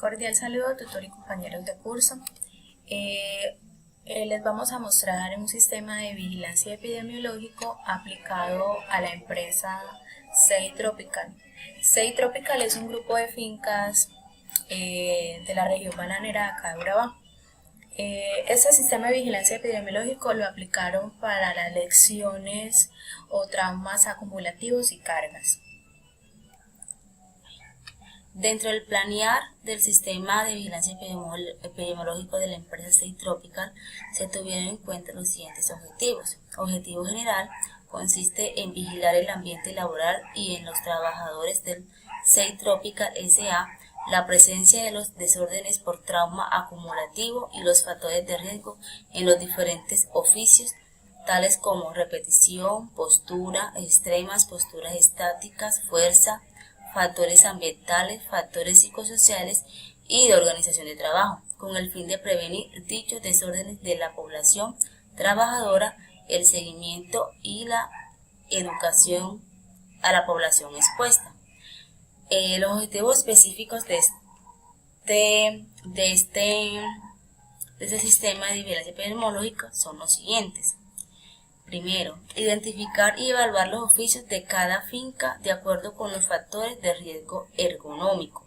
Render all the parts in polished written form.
Cordial saludo, tutor y compañeros de curso. Les vamos a mostrar un sistema de vigilancia epidemiológico aplicado a la empresa SEI Tropical. SEI Tropical es un grupo de fincas de la región bananera de acá de Urabá. Este sistema de vigilancia epidemiológico lo aplicaron para las lesiones o traumas acumulativos y cargas. Dentro del planear del sistema de vigilancia epidemiológico de la empresa SEI Tropical se tuvieron en cuenta los siguientes objetivos. Objetivo general consiste en vigilar el ambiente laboral y en los trabajadores del SEI Tropical S.A. la presencia de los desórdenes por trauma acumulativo y los factores de riesgo en los diferentes oficios, tales como repetición, postura extremas, posturas estáticas, fuerza, factores ambientales, factores psicosociales y de organización de trabajo, con el fin de prevenir dichos desórdenes de la población trabajadora, el seguimiento y la educación a la población expuesta. Los objetivos específicos de este sistema de vigilancia epidemiológica son los siguientes. Primero, identificar y evaluar los oficios de cada finca de acuerdo con los factores de riesgo ergonómico.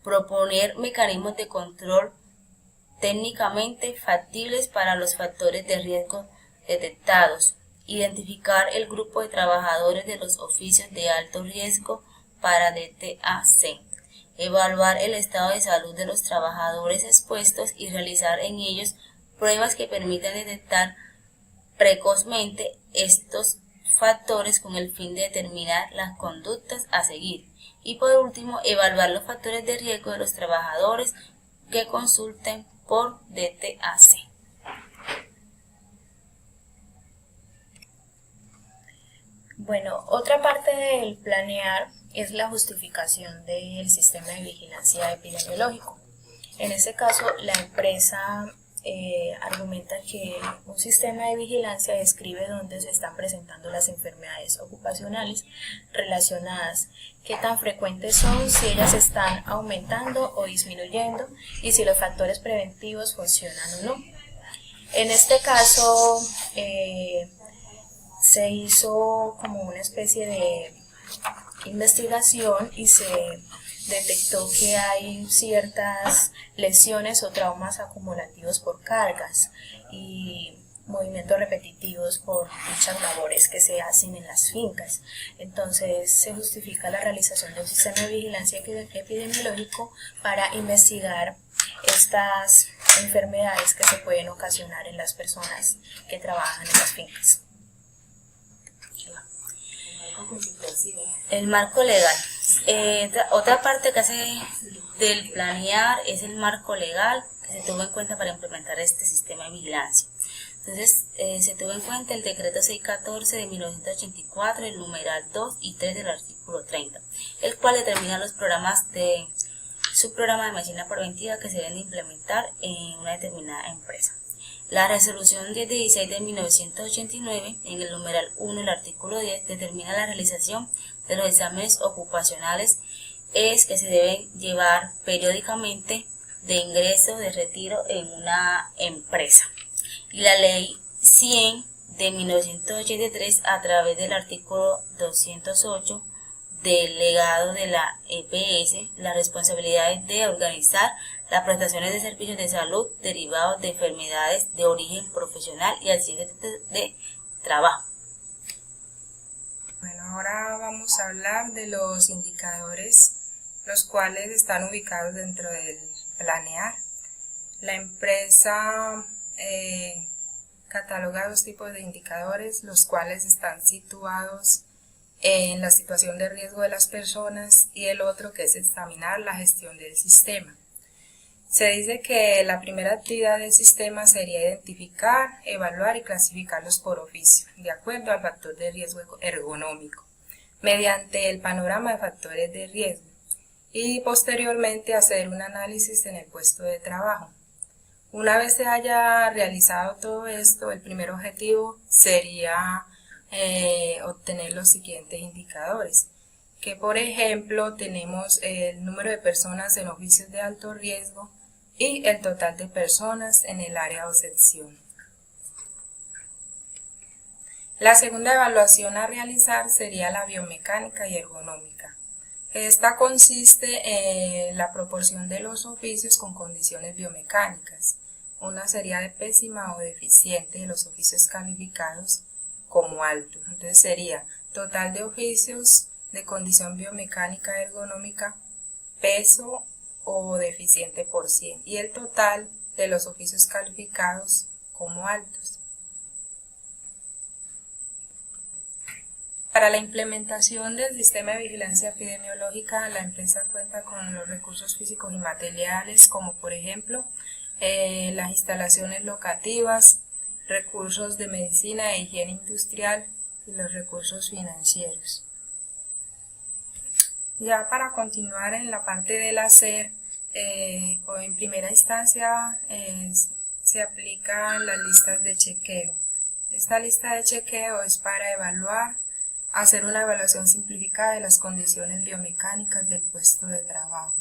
Proponer mecanismos de control técnicamente factibles para los factores de riesgo detectados. Identificar el grupo de trabajadores de los oficios de alto riesgo para DTAC. Evaluar el estado de salud de los trabajadores expuestos y realizar en ellos pruebas que permitan detectar precozmente estos factores con el fin de determinar las conductas a seguir. Y por último, evaluar los factores de riesgo de los trabajadores que consulten por DTAC. Bueno, otra parte del planear es la justificación del sistema de vigilancia epidemiológico. En este caso, la empresa argumenta que un sistema de vigilancia describe dónde se están presentando las enfermedades ocupacionales relacionadas, qué tan frecuentes son, si ellas están aumentando o disminuyendo y si los factores preventivos funcionan o no. En este caso se hizo como una especie de investigación y se detectó que hay ciertas lesiones o traumas acumulativos por cargas y movimientos repetitivos por dichas labores que se hacen en las fincas. Entonces se justifica la realización de un sistema de vigilancia epidemiológico para investigar estas enfermedades que se pueden ocasionar en las personas que trabajan en las fincas. El marco legal. Otra parte que hace del planear es el marco legal que se tuvo en cuenta para implementar este sistema de vigilancia. Entonces, se tuvo en cuenta el decreto 614 de 1984, el numeral 2 y 3 del artículo 30, el cual determina los programas de subprograma de medicina preventiva que se deben implementar en una determinada empresa. La resolución 1016 de 1989, en el numeral 1 del artículo 10, determina la realización de los exámenes ocupacionales que se deben llevar periódicamente de ingreso, de retiro en una empresa. Y la ley 100 de 1983, a través del artículo 208 del legado de la EPS, las responsabilidades de organizar las prestaciones de servicios de salud derivados de enfermedades de origen profesional y accidentes de trabajo. Bueno, ahora vamos a hablar de los indicadores, los cuales están ubicados dentro del planear. La empresa cataloga dos tipos de indicadores, los cuales están situados en la situación de riesgo de las personas y el otro que es examinar la gestión del sistema. Se dice que la primera actividad del sistema sería identificar, evaluar y clasificarlos por oficio, de acuerdo al factor de riesgo ergonómico, mediante el panorama de factores de riesgo, y posteriormente hacer un análisis en el puesto de trabajo. Una vez se haya realizado todo esto, el primer objetivo sería obtener los siguientes indicadores, que por ejemplo tenemos el número de personas en oficios de alto riesgo y el total de personas en el área o sección. La segunda evaluación a realizar sería la biomecánica y ergonómica. Esta consiste en la proporción de los oficios con condiciones biomecánicas. Una sería de pésima o deficiente de los oficios calificados como alto. Entonces sería total de oficios de condición biomecánica ergonómica, peso o deficiente por 100, y el total de los oficios calificados como altos. Para la implementación del sistema de vigilancia epidemiológica, la empresa cuenta con los recursos físicos y materiales, como por ejemplo las instalaciones locativas, recursos de medicina e higiene industrial y los recursos financieros. Ya para continuar en la parte del hacer, o en primera instancia se aplican las listas de chequeo. Esta lista de chequeo es para evaluar, hacer una evaluación simplificada de las condiciones biomecánicas del puesto de trabajo.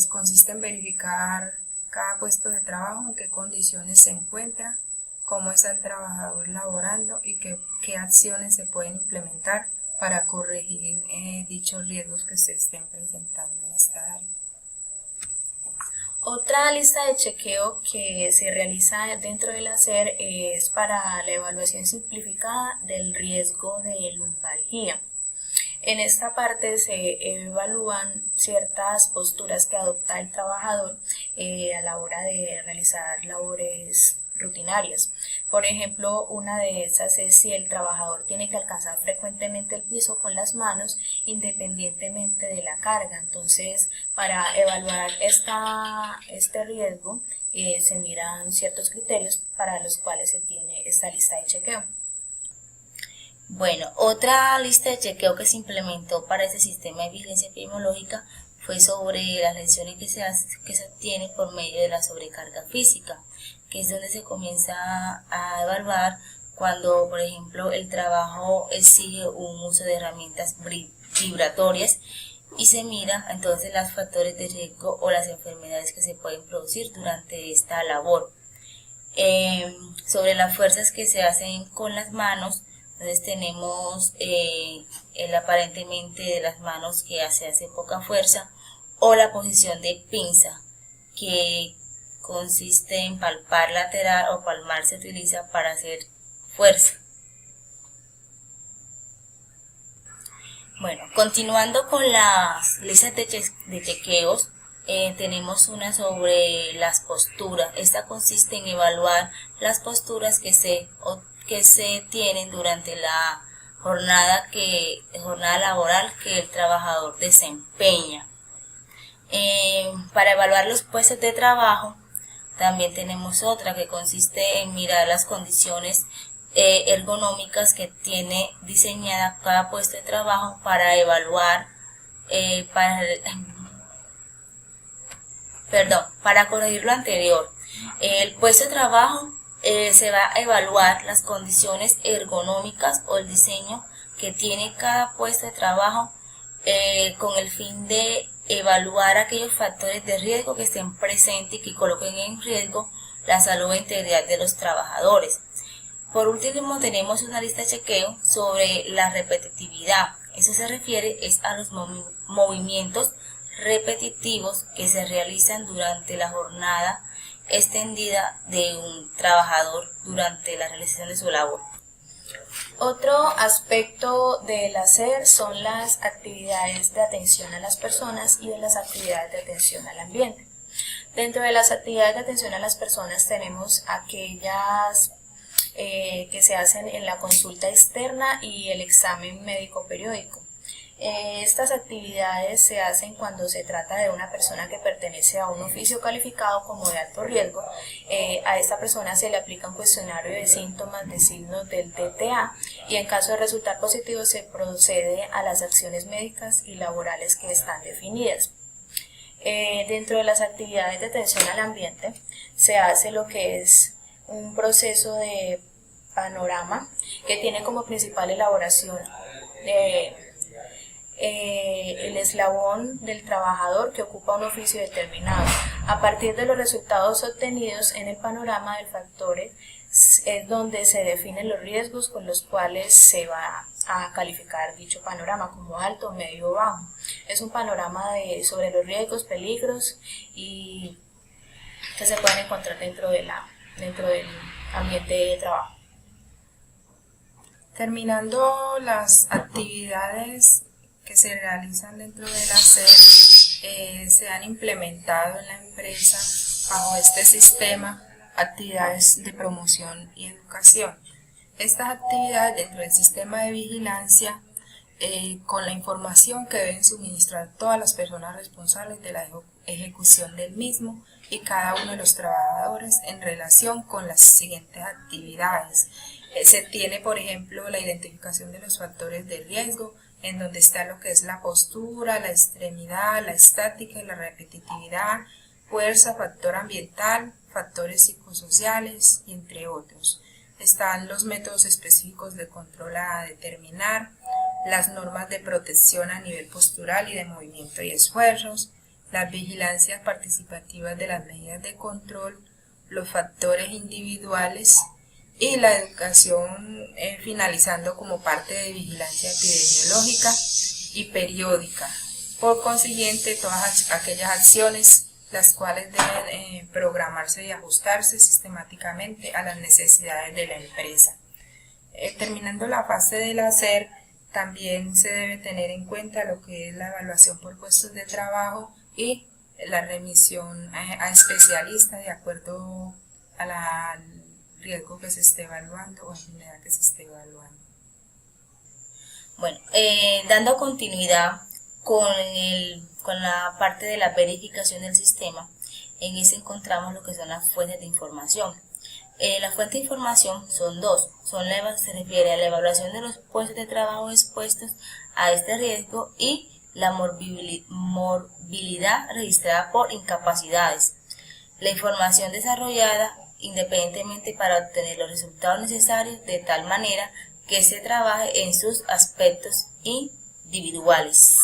Consiste en verificar cada puesto de trabajo, en qué condiciones se encuentra, cómo está el trabajador laborando y qué acciones se pueden implementar para corregir dichos riesgos que se estén presentando en esta área. Otra lista de chequeo que se realiza dentro del hacer es para la evaluación simplificada del riesgo de lumbalgia. En esta parte se evalúan ciertas posturas que adopta el trabajador a la hora de realizar labores rutinarias. Por ejemplo, una de esas es si el trabajador tiene que alcanzar frecuentemente el piso con las manos independientemente de la carga. Entonces, para evaluar este riesgo se miran ciertos criterios para los cuales se tiene esta lista de chequeo. Bueno, otra lista de chequeo que se implementó para este sistema de vigilancia epidemiológica fue sobre las lesiones que se obtienen por medio de la sobrecarga física, que es donde se comienza a evaluar cuando, por ejemplo, el trabajo exige un uso de herramientas vibratorias y se mira entonces los factores de riesgo o las enfermedades que se pueden producir durante esta labor. Sobre las fuerzas que se hacen con las manos, entonces tenemos el aparentemente de las manos que se hace poca fuerza, o la posición de pinza, que consiste en palpar lateral o palmar se utiliza para hacer fuerza. Bueno, continuando con las listas de chequeos, tenemos una sobre las posturas. Esta consiste en evaluar las posturas que se tienen durante la jornada laboral que el trabajador desempeña. Para evaluar los puestos de trabajo, también tenemos otra que consiste en mirar las condiciones ergonómicas que tiene diseñada cada puesto de trabajo para evaluar, para corregir lo anterior. El puesto de trabajo se va a evaluar las condiciones ergonómicas o el diseño que tiene cada puesto de trabajo con el fin de evaluar aquellos factores de riesgo que estén presentes y que coloquen en riesgo la salud e integridad de los trabajadores. Por último, tenemos una lista de chequeo sobre la repetitividad. Eso se refiere a los movimientos repetitivos que se realizan durante la jornada extendida de un trabajador durante la realización de su labor. Otro aspecto del hacer son las actividades de atención a las personas y de las actividades de atención al ambiente. Dentro de las actividades de atención a las personas tenemos aquellas que se hacen en la consulta externa y el examen médico periódico. Estas actividades se hacen cuando se trata de una persona que pertenece a un oficio calificado como de alto riesgo. A esta persona se le aplica un cuestionario de síntomas de signos del DTA y en caso de resultar positivo se procede a las acciones médicas y laborales que están definidas. Dentro de las actividades de atención al ambiente se hace lo que es un proceso de panorama que tiene como principal elaboración el eslabón del trabajador que ocupa un oficio determinado. A partir de los resultados obtenidos en el panorama de factores es donde se definen los riesgos con los cuales se va a calificar dicho panorama como alto, medio o bajo. Es un panorama sobre los riesgos, peligros y que se pueden encontrar dentro del ambiente de trabajo. Terminando las actividades que se realizan dentro de la SER, se han implementado en la empresa bajo este sistema actividades de promoción y educación. Estas actividades dentro del sistema de vigilancia, con la información que deben suministrar todas las personas responsables de la ejecución del mismo y cada uno de los trabajadores en relación con las siguientes actividades. Se tiene, por ejemplo, la identificación de los factores de riesgo, en donde está lo que es la postura, la extremidad, la estática y la repetitividad, fuerza, factor ambiental, factores psicosociales, y entre otros. Están los métodos específicos de control a determinar, las normas de protección a nivel postural y de movimiento y esfuerzos, las vigilancias participativas de las medidas de control, los factores individuales y la educación, finalizando como parte de vigilancia epidemiológica y periódica. Por consiguiente, todas aquellas acciones las cuales deben programarse y ajustarse sistemáticamente a las necesidades de la empresa. Terminando la fase de la SER, también se debe tener en cuenta lo que es la evaluación por puestos de trabajo y la remisión a especialistas de acuerdo al riesgo que se esté evaluando o enfermedad que se esté evaluando. Bueno, dando continuidad con la parte de la verificación del sistema, en ese encontramos lo que son las fuentes de información. Las fuentes de información son dos, se refiere a la evaluación de los puestos de trabajo expuestos a este riesgo y la morbilidad registrada por incapacidades. La información desarrollada independientemente para obtener los resultados necesarios de tal manera que se trabaje en sus aspectos individuales.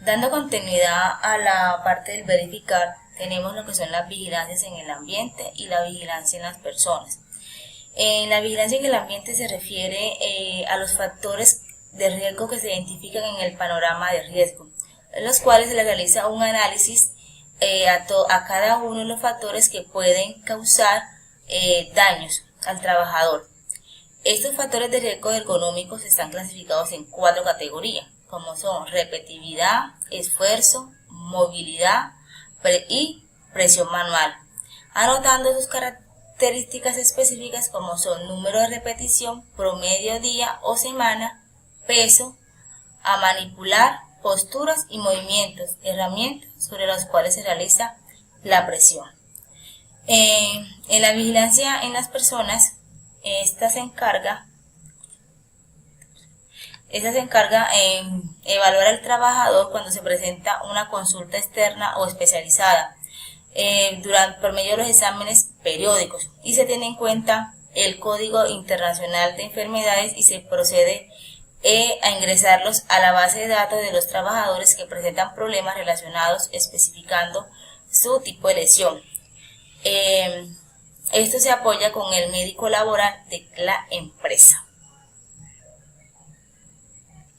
Dando continuidad a la parte del verificar, tenemos lo que son las vigilancias en el ambiente y la vigilancia en las personas. En la vigilancia en el ambiente se refiere a los factores de riesgo que se identifican en el panorama de riesgo, en los cuales se le realiza un análisis a cada uno de los factores que pueden causar daños al trabajador. Estos factores de riesgo ergonómicos están clasificados en 4 categorías, como son repetitividad, esfuerzo, movilidad y presión manual, anotando sus características específicas como son número de repetición, promedio día o semana, peso a manipular, posturas y movimientos, herramientas sobre las cuales se realiza la presión. En la vigilancia en las personas, esta se encarga en evaluar al trabajador cuando se presenta una consulta externa o especializada por medio de los exámenes periódicos, y se tiene en cuenta el Código Internacional de Enfermedades y se procede a ingresarlos a la base de datos de los trabajadores que presentan problemas relacionados, especificando su tipo de lesión. Esto se apoya con el médico laboral de la empresa.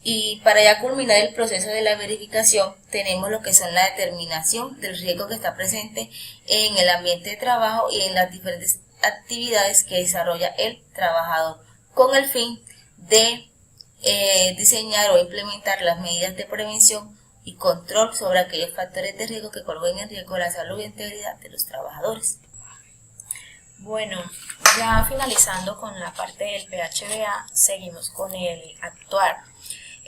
Y para ya culminar el proceso de la verificación, tenemos lo que son la determinación del riesgo que está presente en el ambiente de trabajo y en las diferentes actividades que desarrolla el trabajador, con el fin de diseñar o implementar las medidas de prevención y control sobre aquellos factores de riesgo que coloquen en riesgo la salud y integridad de los trabajadores. Bueno, ya finalizando con la parte del PHBA, seguimos con el actuar.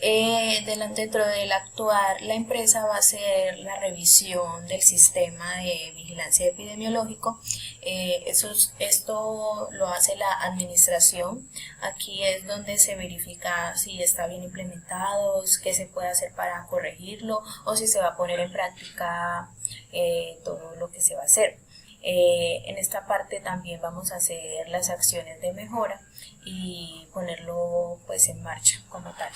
Dentro del actuar, la empresa va a hacer la revisión del sistema de vigilancia epidemiológico. Esto lo hace la administración. Aquí es donde se verifica si está bien implementado, qué se puede hacer para corregirlo o si se va a poner en práctica todo lo que se va a hacer. En esta parte también vamos a hacer las acciones de mejora y ponerlo pues en marcha como tal.